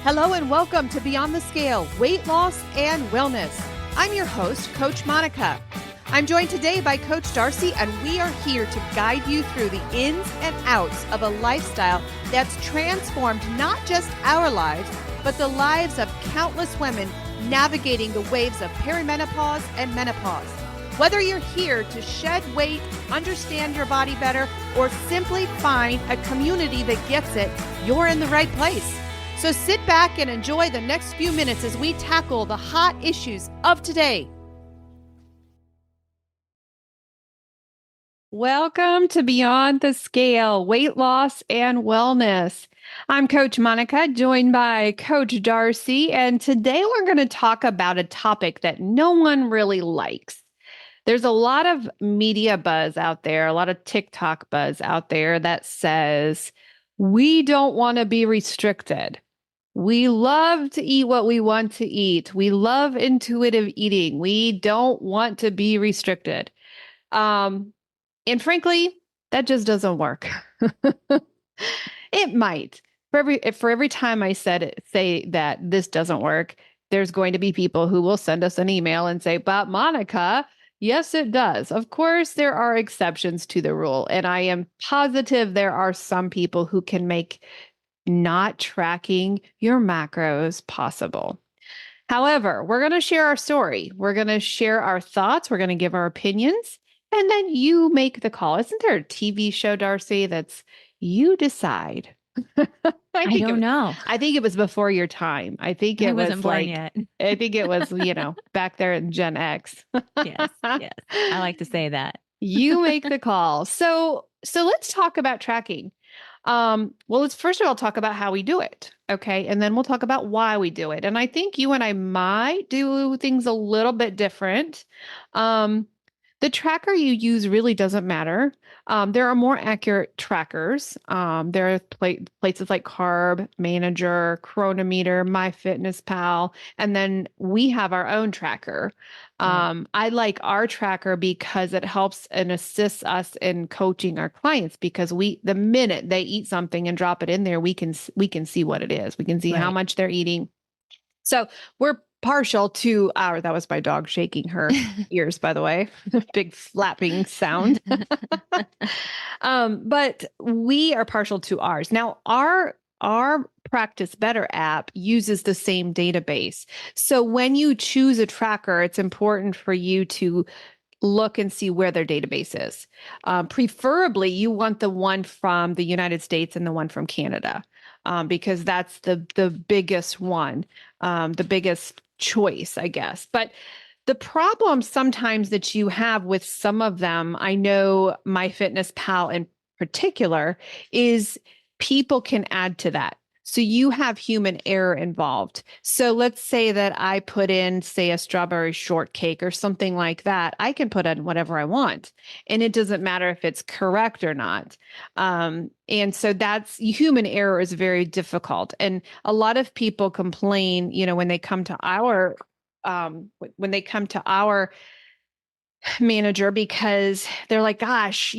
Hello and welcome to Beyond the Scale, Weight Loss and Wellness. I'm your host, Coach Monica. I'm joined today by Coach Darcy, and we are here to guide you through the ins and outs of a lifestyle that's transformed not just our lives, but the lives of countless women navigating the waves of perimenopause and menopause. Whether you're here to shed weight, understand your body better, or simply find a community that gets it, you're in the right place. So sit back and enjoy the next few minutes as we tackle the hot issues of today. Welcome to Beyond the Scale, Weight Loss and Wellness. I'm Coach Monica, joined by Coach Darcy, and today we're going to talk about a topic that no one really likes. There's a lot of media buzz out there, a lot of TikTok buzz out there that says, we don't want to be restricted. We love to eat what we want to eat. We love intuitive eating. We don't want to be restricted. And frankly, that just doesn't work. It might. For every time I say that this doesn't work, there's going to be people who will send us an email and say, but Monica, yes, it does. Of course, there are exceptions to the rule. And I am positive there are some people who can make not tracking your macros possible. However, we're going to share our story. We're going to share our thoughts. We're going to give our opinions. And then you make the call. Isn't there a TV show, Darcy, that's you decide? I don't know. I think it was before your time. I think it wasn't born yet. I think it was, back there in Gen X. Yes. I like to say that. You make the call. So let's talk about tracking. Let's first of all talk about how we do it. Okay. And then we'll talk about why we do it. And I think you and I might do things a little bit different. The tracker you use really doesn't matter. There are more accurate trackers. There are places like Carb Manager, Chronometer, MyFitnessPal, and then we have our own tracker. I like our tracker because it helps and assists us in coaching our clients, because the minute they eat something and drop it in there, we can see what it is. We can see how much they're eating. So we're partial to that was my dog shaking her ears, by the way, big flapping sound. But we are partial to ours. Now, our Practice Better app uses the same database. So when you choose a tracker, it's important for you to look and see where their database is. Preferably, you want the one from the United States and the one from Canada, because that's the biggest one, the biggest choice, I guess. But the problem sometimes that you have with some of them, I know MyFitnessPal in particular, is people can add to that. So you have human error involved. So let's say that I put in, say, a strawberry shortcake or something like that. I can put in whatever I want, and it doesn't matter if it's correct or not. And so that's human error is very difficult. And a lot of people complain, when they come to our manager, because they're like, gosh,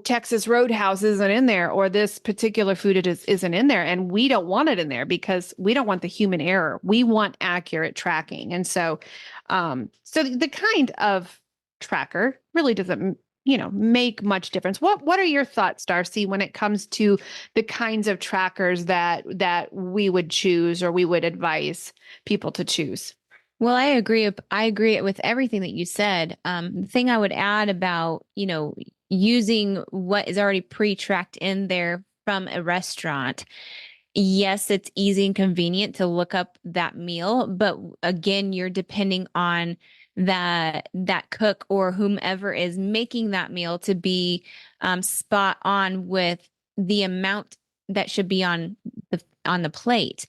Texas Roadhouse isn't in there, or this particular food isn't in there. And we don't want it in there because we don't want the human error. We want accurate tracking. And so the kind of tracker really doesn't, make much difference. What are your thoughts, Darcy, when it comes to the kinds of trackers that we would choose, or we would advise people to choose? Well, I agree. I agree with everything that you said. The thing I would add about, using what is already pre-tracked in there from a restaurant. Yes, it's easy and convenient to look up that meal, but again, you're depending on that cook or whomever is making that meal to be spot on with the amount that should be on the plate.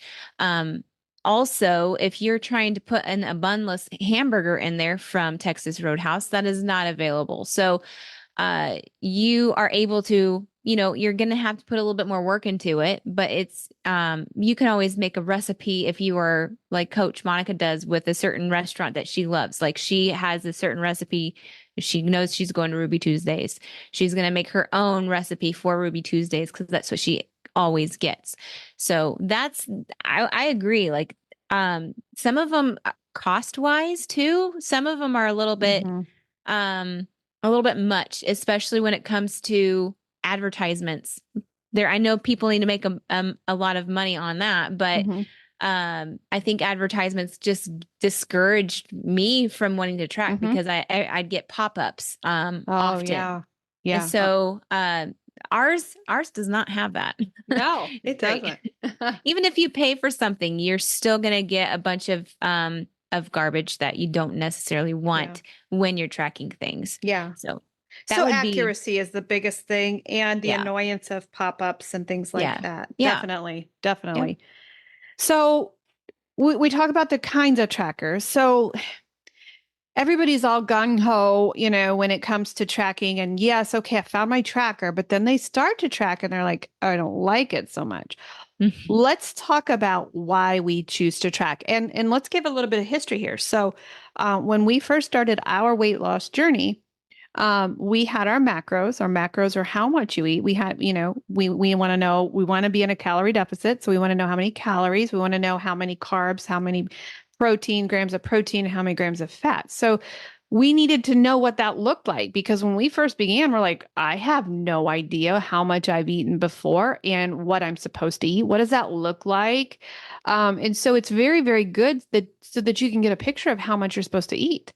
Also, if you're trying to put in a bunless hamburger in there from Texas Roadhouse, that is not available. So you are able to, you're going to have to put a little bit more work into it, but it's, you can always make a recipe if you are like Coach Monica does with a certain restaurant that she loves. Like she has a certain recipe. She knows she's going to Ruby Tuesdays. She's going to make her own recipe for Ruby Tuesdays because that's what she always gets. So I agree. Like, some of them cost wise too. Some of them are a little bit much, especially when it comes to advertisements. There, I know people need to make a lot of money on that, but Mm-hmm. I think advertisements just discouraged me from wanting to track Mm-hmm. because I'd get pop-ups Oh often. yeah. And Yeah. so ours does not have that. No, It's it great. doesn't. Even if you pay for something, you're still gonna get a bunch of garbage that you don't necessarily Yeah. want when you're tracking things. Yeah. So that So would be, accuracy is the biggest thing, and the yeah, annoyance of pop-ups and things like yeah, that. yeah, Definitely. yep. Definitely. So we talk about the kinds of trackers. So everybody's all gung ho, when it comes to tracking. And yes, okay, I found my tracker, but then they start to track and they're like, I don't like it so much. Mhm. Let's talk about why we choose to track, and let's give a little bit of history here. So, when we first started our weight loss journey, we had our macros. Our macros are how much you eat. We had, we want to know, we want to be in a calorie deficit. So we want to know how many calories, we want to know how many carbs, how many grams of protein, how many grams of fat. So we needed to know what that looked like because when we first began, we're like, I have no idea how much I've eaten before and what I'm supposed to eat. What does that look like? And so it's very, very good so that you can get a picture of how much you're supposed to eat.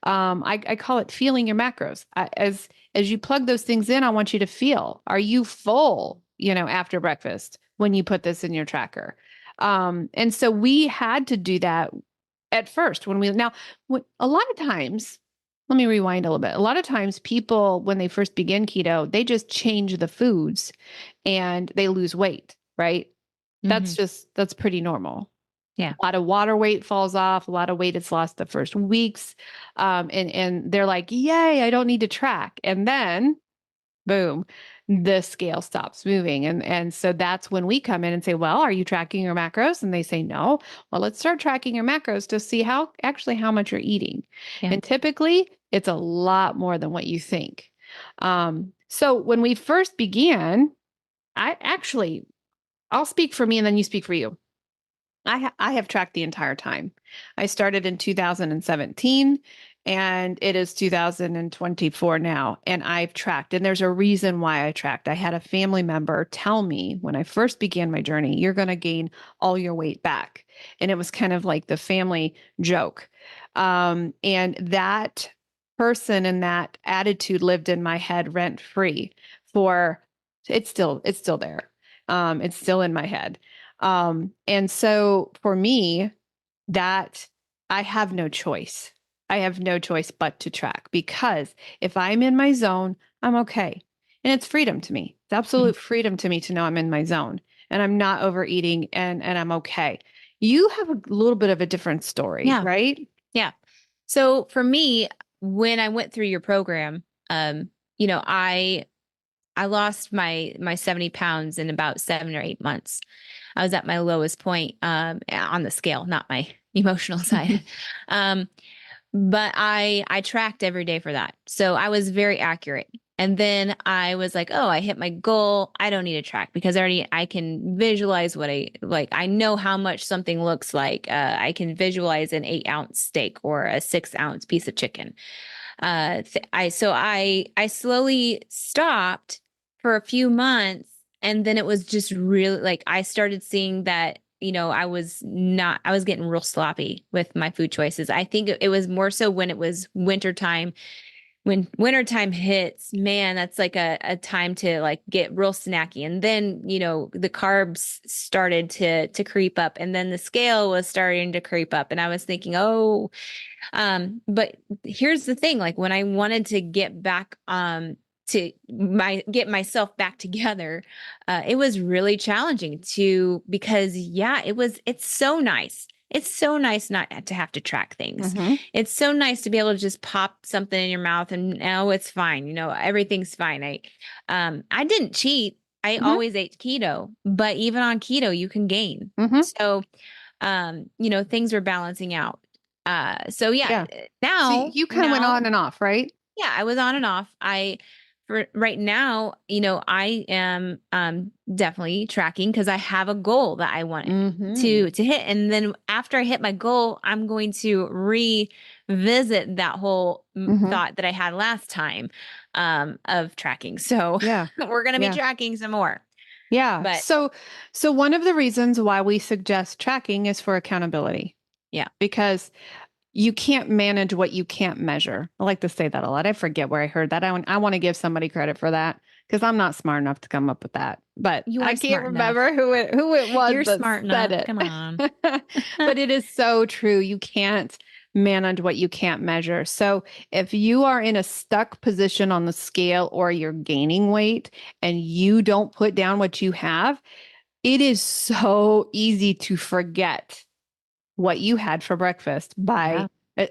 I call it feeling your macros. As you plug those things in, I want you to feel, are you full, after breakfast when you put this in your tracker? And so we had to do that at first a lot of times, let me rewind a little bit. A lot of times people, when they first begin keto, they just change the foods and they lose weight, right? Mhm. That's pretty normal. Yeah. A lot of water weight falls off. A lot of weight is lost the first weeks. And they're like, yay, I don't need to track. And then boom, the scale stops moving. And so that's when we come in and say, well, are you tracking your macros? And they say, no. Well, let's start tracking your macros to see how much you're eating. Yeah. And typically it's a lot more than what you think. So when we first began, I'll speak for me and then you speak for you. I have tracked the entire time. I started in 2017 and it is 2024 now. And I've tracked, and there's a reason why I tracked. I had a family member tell me when I first began my journey, you're going to gain all your weight back. And it was kind of like the family joke. And that person and that attitude lived in my head rent free for it's still there. It's still in my head. And so for me, that I have no choice. I have no choice but to track because if I'm in my zone, I'm okay. And it's freedom to me. It's Mhm. absolute freedom to me to know I'm in my zone and I'm not overeating and I'm okay. You have a little bit of a different story, Yeah. right? Yeah. So for me, when I went through your program, you know, I lost my 70 pounds in about 7 or 8 months. I was at my lowest point on the scale, not my emotional side. Um, but I tracked every day for that. So I was very accurate. And then I was like, oh, I hit my goal. I don't need to track because I can visualize what I like. I know how much something looks like. I can visualize an 8 ounce steak or a 6 ounce piece of chicken. I slowly stopped for a few months, and then it was just really like I started seeing that I was getting real sloppy with my food choices. I think it was more so when it was wintertime. When wintertime hits, man, that's like a time to like get real snacky. And then, the carbs started to creep up, and then the scale was starting to creep up. And I was thinking, oh, but here's the thing, like when I wanted to get back to get myself back together, it was really challenging because yeah, it's so nice. It's so nice not to have to track things. Mm-hmm. It's so nice to be able to just pop something in your mouth and oh, it's fine. Everything's fine. I didn't cheat. I Mm-hmm. always ate keto, but even on keto, you can gain. Mm-hmm. So, things were balancing out. So yeah, Yeah. So now, you kind of went on and off, right? yeah, I was on and off. for right now, I am definitely tracking because I have a goal that I want Mm-hmm. to hit. And then after I hit my goal, I'm going to revisit that whole Mm-hmm. thought that I had last time of tracking. So Yeah. we're going to be Yeah. tracking some more. Yeah. But So one of the reasons why we suggest tracking is for accountability, yeah, because you can't manage what you can't measure. I like to say that a lot. I forget where I heard that. I want to give somebody credit for that because I'm not smart enough to come up with that. But you I are can't smart enough. remember who it was You're that smart said enough. it. Come on. But it is so true. You can't manage what you can't measure. So if you are in a stuck position on the scale or you're gaining weight and you don't put down what you have, it is so easy to forget what you had for breakfast Yeah. by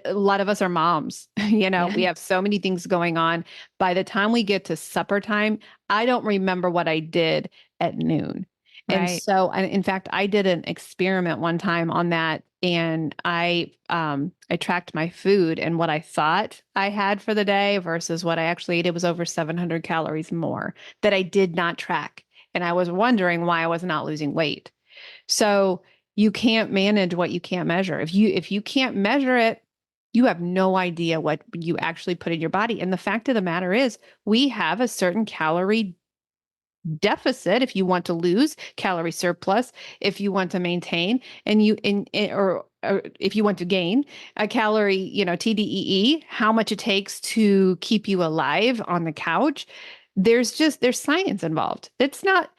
a lot of us are moms. We Yeah. have so many things going on. By the time we get to supper time, I don't remember what I did at noon. And Right. so, and in fact, I did an experiment one time on that, and I tracked my food and what I thought I had for the day versus what I actually ate. It was over 700 calories more that I did not track. And I was wondering why I was not losing weight. So you can't manage what you can't measure. If you can't measure it, you have no idea what you actually put in your body. And the fact of the matter is, we have a certain calorie deficit if you want to lose, calorie surplus if you want to maintain, and or if you want to gain a calorie, TDEE, how much it takes to keep you alive on the couch. There's science involved. It's not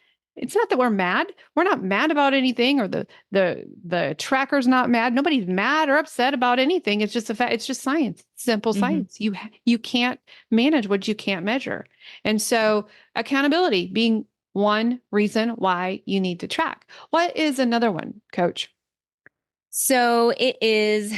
that we're mad. We're not mad about anything, or the tracker's not mad. Nobody's mad or upset about anything. It's just a fact. It's just science, simple Hmm. science. You can't manage what you can't measure. And so accountability being one reason why you need to track. What is another one, coach? So it is,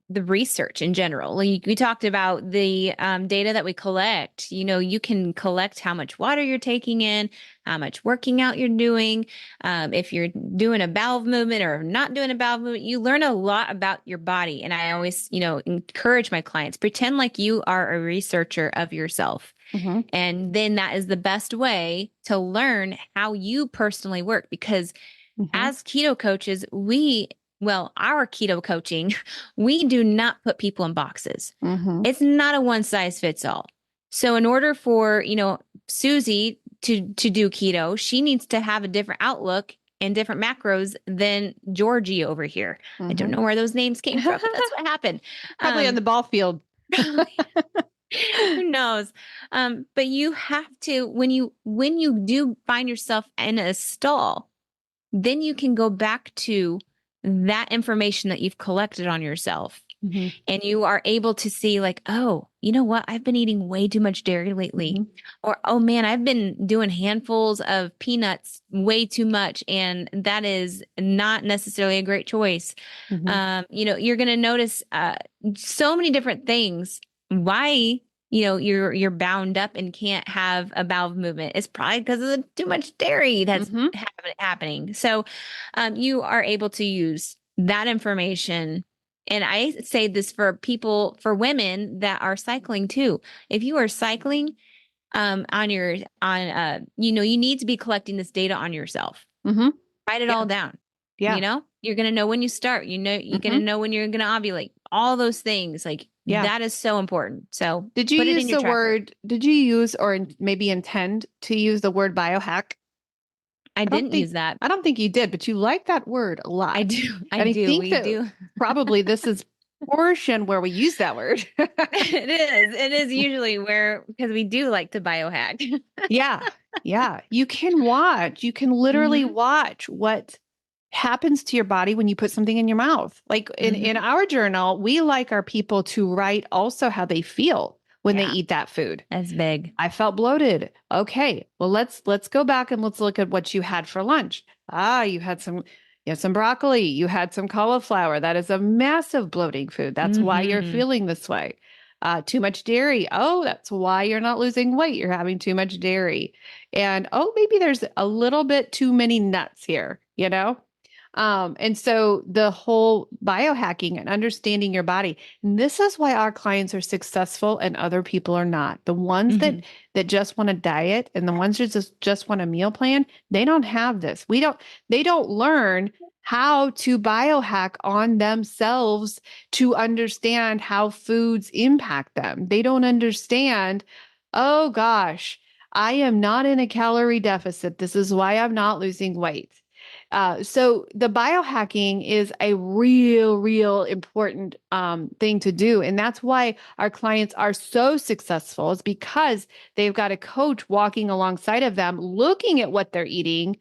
the research in general. Like we talked about the data that we collect. You can collect how much water you're taking in, how much working out you're doing. If you're doing a bowel movement or not doing a bowel movement, you learn a lot about your body. And I always, encourage my clients, pretend like you are a researcher of yourself. Mm-hmm. And then that is the best way to learn how you personally work because Mm-hmm. as keto coaches, our keto coaching, we do not put people in boxes. Mm-hmm. It's not a one size fits all. So in order for, Susie to do keto, she needs to have a different outlook and different macros than Georgie over here. I don't Mm-hmm. know where those names came from, but that's what happened. Probably on the ball field. Who knows? But you have to when you do find yourself in a stall, then you can go back to that information that you've collected on yourself. Mm-hmm. And you are able to see, like, oh, you know what? I've been eating way too much dairy lately. Mm-hmm. Or, oh man, I've been doing handfuls of peanuts way too much. And that is not necessarily a great choice. Mm-hmm. You're going to notice so many different things. Why you're bound up and can't have a bowel movement. It's probably because of the too much dairy that's Mm-hmm. happening. So you are able to use that information. And I say this for women that are cycling too. If you are cycling you need to be collecting this data on yourself. Mm-hmm. Write it Yeah. all down. Yeah. You're going to know when you start, you're going to Mm-hmm. know when you're going to ovulate, all those things. Like Yeah. that is so important. So Did you put it use in your the tracker. word, did you use or maybe intend to use the word biohack? I I don't didn't think use that. I don't think you did, but you like that word a I lot. do. I And I do. think We that do. probably this is portion where we use that word. It is. It is usually because we do like to biohack. Yeah. Yeah. You can literally Hmm. watch what happens to your body when you put something in your mouth. Like in Hmm. our journal, we like our people to write also how they feel when they Yeah, eat that food. that's big. I felt bloated. Okay. Well, let's go back and let's look at what you had for lunch. You had some broccoli, you had some cauliflower. That is a massive bloating food. That's why you're Hmm. feeling this way. Too much dairy. Oh, that's why you're not losing weight. You're having too much dairy. And oh, maybe there's a little bit too many nuts here, And so the whole biohacking and understanding your body, and this is why our clients are successful and other people are not. The ones Hmm. that just want a diet and the ones that just want a meal plan, they don't have this. They don't learn how to biohack on themselves to understand how foods impact them. They don't understand, oh gosh, I am not in a calorie deficit. This is why I'm not losing weight. So the biohacking is a real important thing to do. And that's why our clients are so successful, is because they've got a coach walking alongside of them, looking at what they're eating,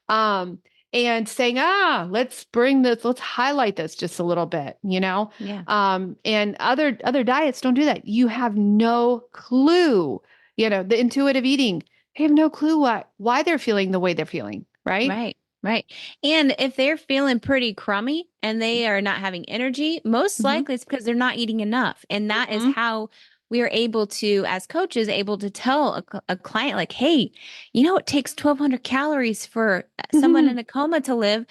um, and saying, let's highlight this just a little bit, you know? Yeah. And other diets don't do that. You have no clue, the intuitive eating, they have no clue why they're feeling the way they're feeling, right? Right. Right. And if they're feeling pretty crummy and they are not having energy, most Mm-hmm. likely it's because they're not eating enough. And that is Mm-hmm. how we are able to, as coaches, able to tell a client, like, hey, it takes 1,200 calories for someone Mm-hmm. in a coma to live.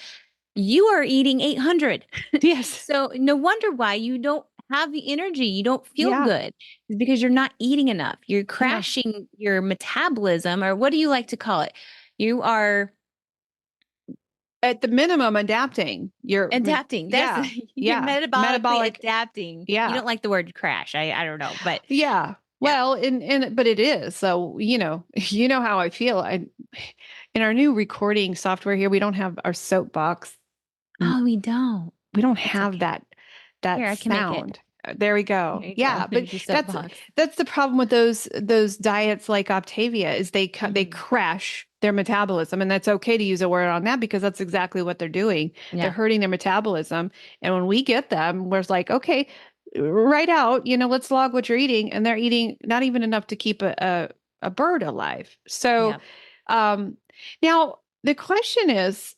You are eating 800. Yes. So no wonder why you don't have the energy. You don't feel Yeah. good. It's because you're not eating enough. You're Yeah. crashing your metabolism, or what do you like to call it? You are At the minimum, adapting. adapting. That's Yeah. you're Yeah. metabolically Metabolic. adapting. You Yeah. don't like the word crash. I don't know, but Yeah. yeah. Well, but it is. So, you know how I feel. In our new recording software here, we don't have our soapbox. Oh, we don't. We don't That's have okay. that Here, I can make it. sound. There we There go. you go. Yeah, but There's your that's soapbox. that's the problem with those diets like Optavia, is they Hmm. crash their metabolism, and that's okay to use a word on that because that's exactly what they're doing. They're Yeah. hurting their metabolism, and when we get them, we're like, okay, write out, let's log what you're eating, and they're eating not even enough to keep a bird alive. So, Yeah. um, now the question is,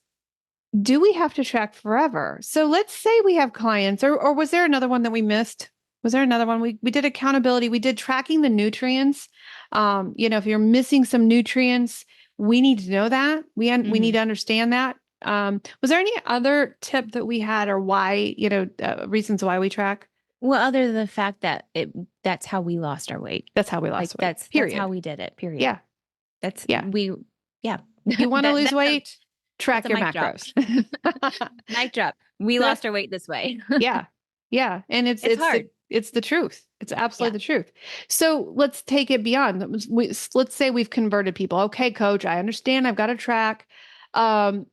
do we have to track forever? So let's say we have clients, or was there another one that we missed? Was there another one? We did accountability. We did tracking the nutrients. If you're missing some nutrients, we need to know that. We need Hmm. to understand that. Was there any other tip that we had, or why, reasons why we track? Well, other than the fact that that's how we lost our weight. That's how we Like lost weight. that's how Period. we did it. Period. Yeah. That's Yeah. we yeah. You want to lose That's weight? that's Track a your mic drop. macros. Mic drop. We lost our weight this way. Yeah. Yeah. And it's It's it's the hard. it's the truth. It's Yeah. absolutely the truth. So let's take it beyond. Let's say we've converted people. Okay, coach, I understand. I've got to track. Um,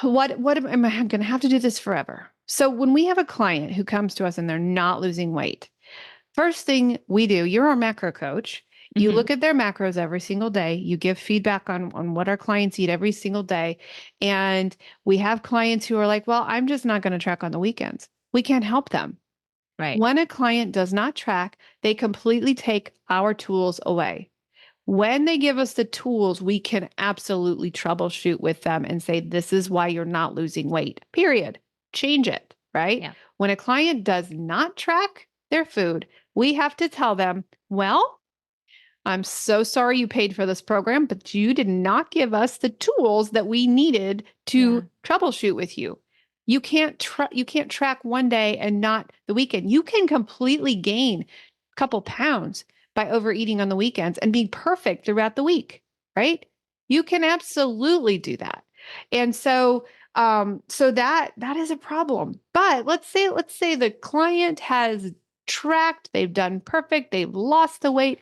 what am I going to have to do this forever? So when we have a client who comes to us and they're not losing weight, first thing we do, you're our macro coach. You Hmm. look at their macros every single day. You give feedback on what our clients eat every single day. And we have clients who are like, well, I'm just not going to track on the weekends. We can't help them. Right. When a client does not track, they completely take our tools away. When they give us the tools, we can absolutely troubleshoot with them and say, this is why you're not losing weight, period. Change it, right? Yeah. When a client does not track their food, we have to tell them, well, I'm so sorry you paid for this program, but you did not give us the tools that we needed Yeah. to troubleshoot with you. You can't track one day and not the weekend. You can completely gain a couple pounds by overeating on the weekends and being perfect throughout the week, right? You can absolutely do that. And so that is a problem. But let's say the client has tracked, they've done perfect, they've lost the weight.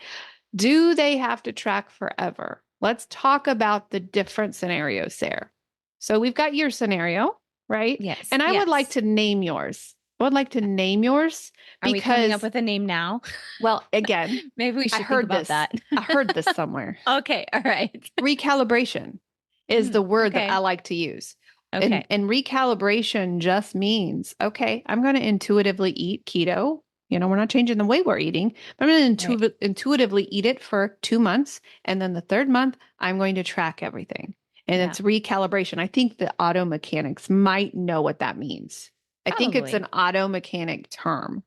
Do they have to track forever? Let's talk about the different scenarios there. So we've got your scenario, right? Yes. And I would like Yes. to name yours. I would like to name yours Are we coming up because, with a name now? well, again, Maybe we I should think heard about this. that. I heard this somewhere. Okay. All right. Recalibration is the word that I Okay. like to use. And, Okay. and recalibration just means, okay, I'm going to intuitively eat keto. We're not changing the way we're eating, but I'm going to Right. intuitively eat it for 2 months. And then the third month, I'm going to track everything. And Yeah. it's recalibration. I think the auto mechanics might know what that means. I think it's an Probably. auto mechanic term.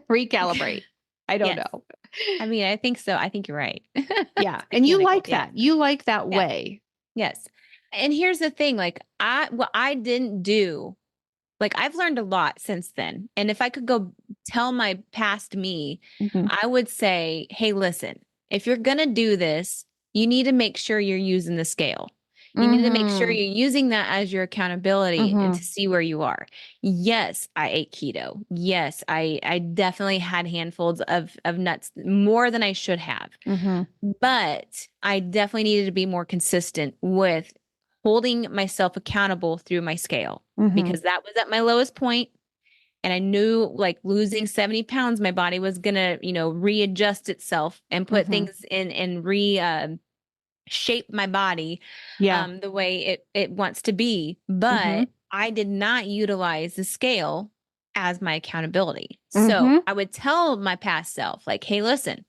Recalibrate. I don't Yes. know. I mean, I think so. I think you're right. Yeah. And you Mechanical. like Yeah. that. You like that Yeah. way. Yes. And here's the thing, like what I didn't do, like I've learned a lot since then. And if I could go tell my past me, Hmm. I would say, hey, listen, if you're going to do this, you need to make sure you're using the scale. You need to make sure Hmm. you're using that as your accountability and to Hmm. see where you are. Yes, I ate keto. Yes, I definitely had handfuls of nuts, more than I should have. Hmm. But I definitely needed to be more consistent with holding myself accountable through my scale Hmm. because that was at my lowest point. And I knew like losing 70 pounds, my body was gonna, readjust itself and put Hmm. things in and shape my body Yeah. the way it wants to be. Hmm. But I did not utilize the scale as my accountability. So Hmm. I would tell my past self, like, hey, listen,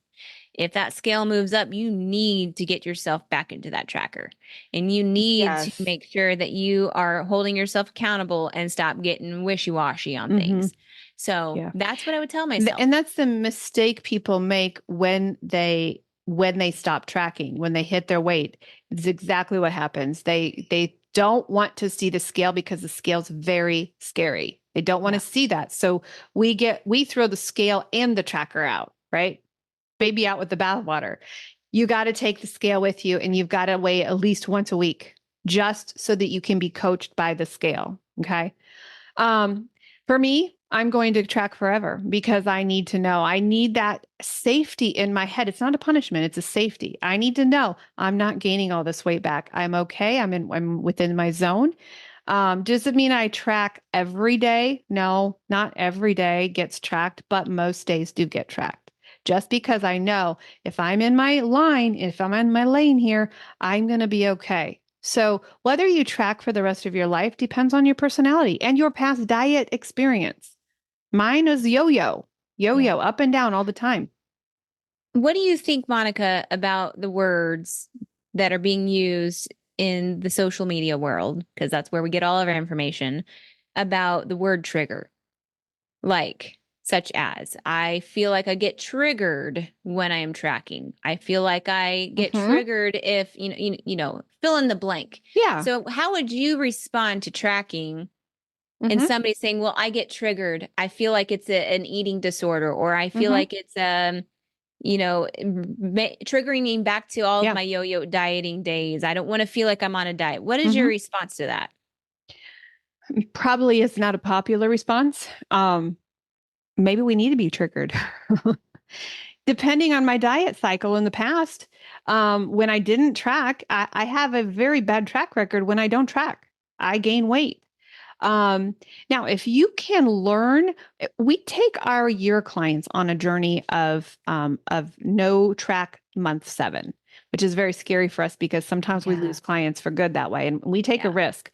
if that scale moves up, you need to get yourself back into that tracker and you need to Yes. make sure that you are holding yourself accountable and stop getting wishy-washy on Hmm. things. So Yeah. that's what I would tell myself. And that's the mistake people make when they stop tracking, when they hit their weight. It's exactly what happens. They don't want to see the scale because the scale's very scary. They don't want to Yeah. see that. So we throw the scale and the tracker out, right? Baby out with the bathwater. You got to take the scale with you and you've got to weigh at least once a week just so that you can be coached by the scale. Okay. Um, for me, I'm going to track forever because I need to know. I need that safety in my head. It's not a punishment, it's a safety. I need to know I'm not gaining all this weight back. I'm okay. I'm within my zone. Does it mean I track every day? No, not every day gets tracked, but most days do get tracked. Just because I know if I'm in my line, if I'm in my lane here, I'm going to be okay. So, whether you track for the rest of your life depends on your personality and your past diet experience. Mine is yo Yeah. yo, up and down all the time. What do you think, Monica, about the words that are being used in the social media world? Because that's where we get all of our information about the word trigger. Like, such as, I feel like I get triggered when I am tracking. I feel like I get Hmm. triggered if, fill in the blank. Yeah. So, how would you respond to tracking and Hmm. somebody saying, well, I get triggered. I feel like it's an eating disorder, or I feel Hmm. like it's, triggering me back to all of Yeah. my yo yo dieting days. I don't want to feel like I'm on a diet. What is your Hmm. response to that? Probably is not a popular response. Maybe we need to be triggered. Depending on my diet cycle in the past, when I didn't track, I have a very bad track record when I don't track. I gain weight. Um, Now, if you can learn, we take our year clients on a journey of no track month 7, which is very scary for us because sometimes we Yeah. lose clients for good that way, and we take a Yeah. risk.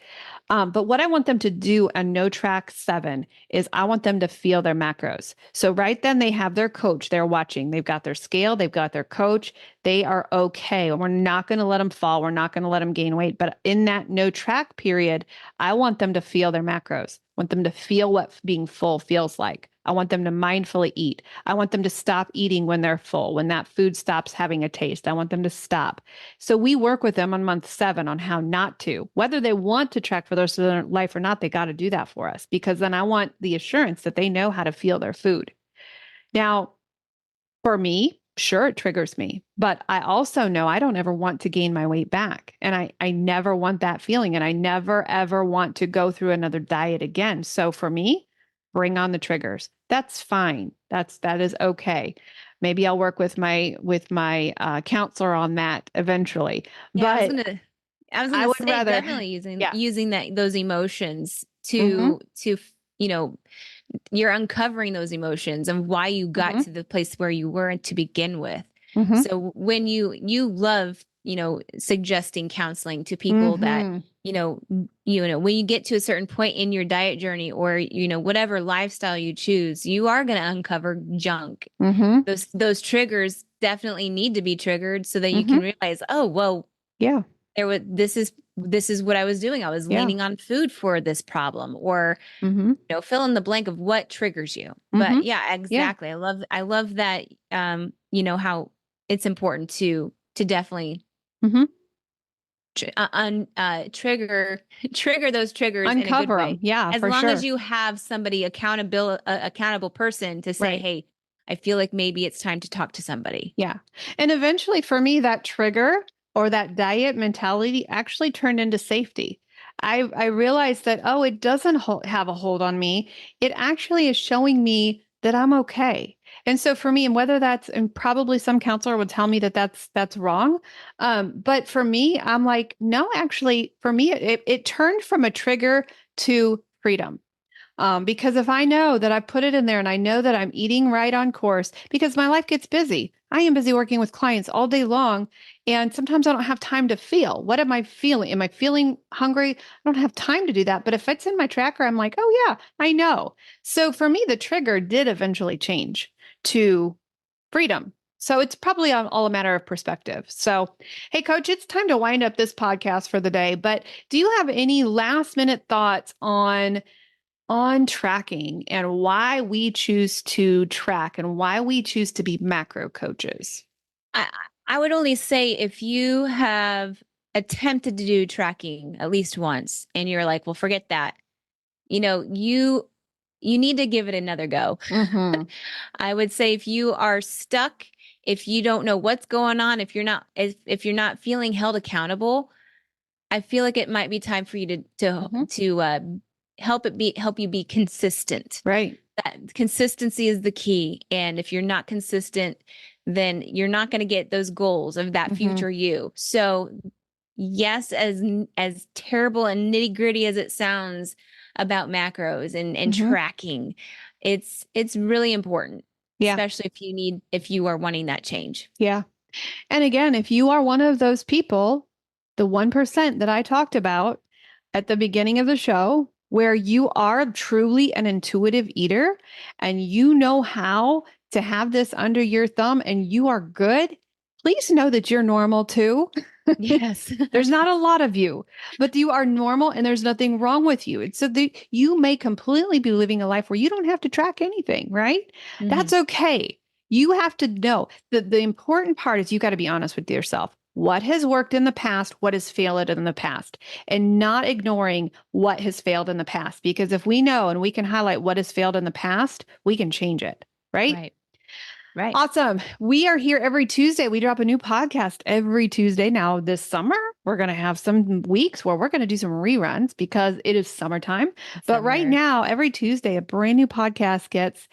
But what I want them to do on no track 7 is I want them to feel their macros. So right then they have their coach. They're watching. They've got their scale. They've got their coach. They are okay. We're not going to let them fall. We're not going to let them gain weight. But in that no track period, I want them to feel their macros. I want them to feel what being full feels like. I want them to mindfully eat. I want them to stop eating when they're full, when that food stops having a taste. I want them to stop. So we work with them on month 7 on how not to. Whether they want to track for the rest of their life or not, they got to do that for us because then I want the assurance that they know how to feel their food. Now, for me, sure, it triggers me, but I also know I don't ever want to gain my weight back. And I never want that feeling. And I never, ever want to go through another diet again. So for me, bring on the triggers. That's fine. That is okay. Maybe I'll work with my counselor on that eventually. Yeah, But I was I gonna would say rather, definitely using yeah. those emotions Hmm. to you know you're uncovering those emotions and why you got Hmm. to the place where you were to begin with. Hmm. So when you love, suggesting counseling to people that, Hmm. when you get to a certain point in your diet journey or, whatever lifestyle you choose, you are going to uncover junk. Hmm. Those triggers definitely need to be triggered so that you can Hmm. realize, oh, well, Yeah. this is what I was doing. I was Yeah. leaning on food for this problem, or Hmm. fill in the blank of what triggers you. Hmm. But yeah, Yeah. exactly. I love that, how it's important to definitely Hmm. trigger trigger those triggers in a good Uncover way. them. Yeah, As for long as sure. you have somebody accountable person to say, Right. "Hey, I feel like maybe it's time to talk to somebody." Yeah. And eventually for me, that trigger or that diet mentality actually turned into safety. I realized that, oh, it doesn't have a hold on me. It actually is showing me that I'm okay. And so for me, and whether that's, and probably some counselor would tell me that that's wrong. But for me, I'm like, no, actually, for me, it turned from a trigger to freedom. Because if I know that I put it in there and I know that I'm eating right on course, because my life gets busy. I am busy working with clients all day long. And sometimes I don't have time to feel. What am I feeling? Am I feeling hungry? I don't have time to do that. But if it's in my tracker, I'm like, oh, yeah, I know. So for me, the trigger did eventually change to freedom. So it's probably all a matter of perspective. So, hey, coach, it's time to wind up this podcast for the day. But do you have any last minute thoughts on tracking and why we choose to track and why we choose to be macro coaches? I I would only say if you have attempted to do tracking at least once and you're like, "Well, forget that." You need to give it another go. Mm-hmm. I would say if you are stuck, if you don't know what's going on, if you're not feeling held accountable, I feel like it might be time for you Mm-hmm. to help you be consistent. Right. That consistency is the key. And if you're not consistent, then you're not going to get those goals of that Mm-hmm. future you. So yes, as terrible and nitty gritty as it sounds about macros and Mm-hmm. tracking, it's really important, Yeah. especially if you are wanting that change. Yeah. And again, if you are one of those people, the 1% that I talked about at the beginning of the show, where you are truly an intuitive eater and you know how to have this under your thumb and you are good, please know that you're normal too. Yes. There's not a lot of you, but you are normal and there's nothing wrong with you. And so you may completely be living a life where you don't have to track anything, right? Hmm. That's okay. You have to know that the important part is you got to be honest with yourself. What has worked in the past? What has failed in the past? And not ignoring what has failed in the past. Because if we know and we can highlight what has failed in the past, we can change it, right? Right. Right. Awesome. We are here every Tuesday. We drop a new podcast every Tuesday. Now, this summer, we're going to have some weeks where we're going to do some reruns because it is summertime. But right Summer. now, every Tuesday, a brand new podcast gets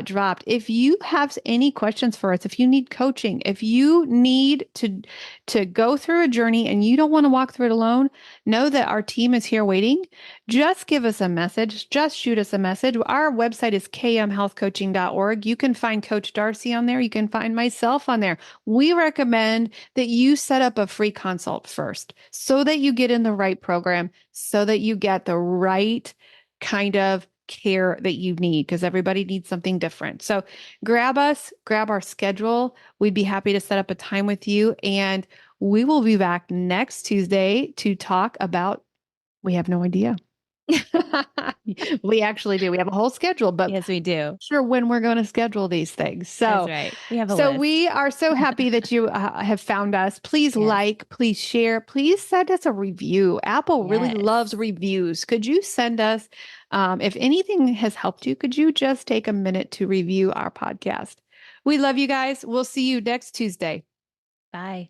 dropped. If you have any questions for us, if you need coaching, if you need to go through a journey and you don't want to walk through it alone, know that our team is here waiting. Just give us a message. Just shoot us a message. Our website is kmhealthcoaching.org. You can find Coach Darcy on there. You can find myself on there. We recommend that you set up a free consult first so that you get in the right program, so that you get the right kind of care that you need because everybody needs something different. So grab us, grab our schedule. We'd be happy to set up a time with you. And we will be back next Tuesday to talk about, we have no idea. We actually do. We have a whole schedule, but Yes, we do. sure when we're going to schedule these things. That's So, right. We have a so list. we are so happy that you have found us. Please Yes. like, please share, please send us a review. Apple really loves Yes. reviews. Could you send us, if anything has helped you, could you just take a minute to review our podcast? We love you guys. We'll see you next Tuesday. Bye.